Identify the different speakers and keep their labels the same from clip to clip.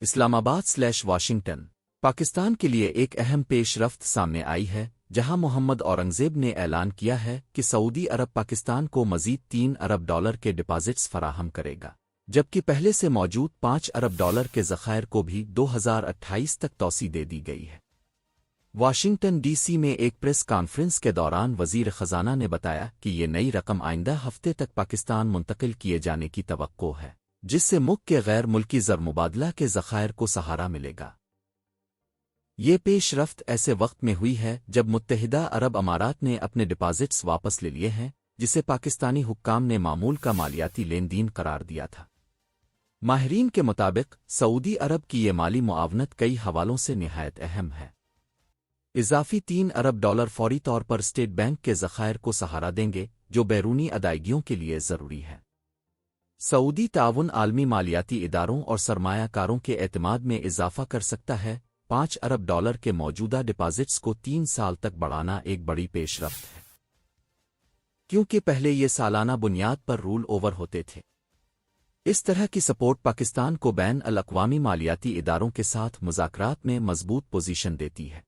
Speaker 1: اسلام آباد/واشنگٹن پاکستان کے لیے ایک اہم پیش رفت سامنے آئی ہے، جہاں محمد اورنگزیب نے اعلان کیا ہے کہ سعودی عرب پاکستان کو مزید $3 ارب کے ڈپازٹس فراہم کرے گا، جبکہ پہلے سے موجود $5 ارب کے ذخائر کو بھی 2028 تک توسیع دے دی گئی ہے۔ واشنگٹن ڈی سی میں ایک پریس کانفرنس کے دوران وزیر خزانہ نے بتایا کہ یہ نئی رقم آئندہ ہفتے تک پاکستان منتقل کیے جانے کی توقع ہے، جس سے ملک کے غیر ملکی زر مبادلہ کے ذخائر کو سہارا ملے گا۔ یہ پیش رفت ایسے وقت میں ہوئی ہے جب متحدہ عرب امارات نے اپنے ڈپازٹس واپس لے لیے ہیں، جسے پاکستانی حکام نے معمول کا مالیاتی لین دین قرار دیا تھا۔ ماہرین کے مطابق سعودی عرب کی یہ مالی معاونت کئی حوالوں سے نہایت اہم ہے۔ اضافی $3 ارب فوری طور پر اسٹیٹ بینک کے ذخائر کو سہارا دیں گے، جو بیرونی ادائیگیوں کے لیے ضروری ہے۔ سعودی تعاون عالمی مالیاتی اداروں اور سرمایہ کاروں کے اعتماد میں اضافہ کر سکتا ہے۔ $5 ارب کے موجودہ ڈپازٹس کو 3 سال تک بڑھانا ایک بڑی پیش رفت ہے، کیونکہ پہلے یہ سالانہ بنیاد پر رول اوور ہوتے تھے۔ اس طرح کی سپورٹ پاکستان کو بین الاقوامی مالیاتی اداروں کے ساتھ مذاکرات میں مضبوط پوزیشن دیتی ہے۔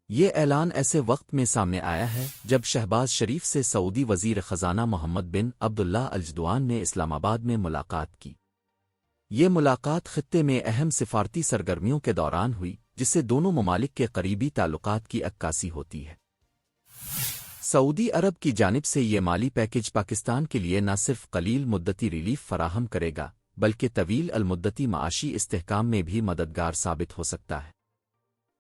Speaker 1: یہ اعلان ایسے وقت میں سامنے آیا ہے جب شہباز شریف سے سعودی وزیر خزانہ محمد بن عبداللہ الجدوان نے اسلام آباد میں ملاقات کی۔ یہ ملاقات خطے میں اہم سفارتی سرگرمیوں کے دوران ہوئی، جس سے دونوں ممالک کے قریبی تعلقات کی عکاسی ہوتی ہے۔ سعودی عرب کی جانب سے یہ مالی پیکیج پاکستان کے لیے نہ صرف قلیل مدتی ریلیف فراہم کرے گا، بلکہ طویل المدتی معاشی استحکام میں بھی مددگار ثابت ہو سکتا ہے۔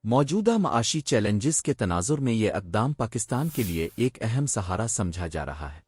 Speaker 1: موجودہ معاشی چیلنجز کے تناظر میں یہ اقدام پاکستان کے لیے ایک اہم سہارا سمجھا جا رہا ہے۔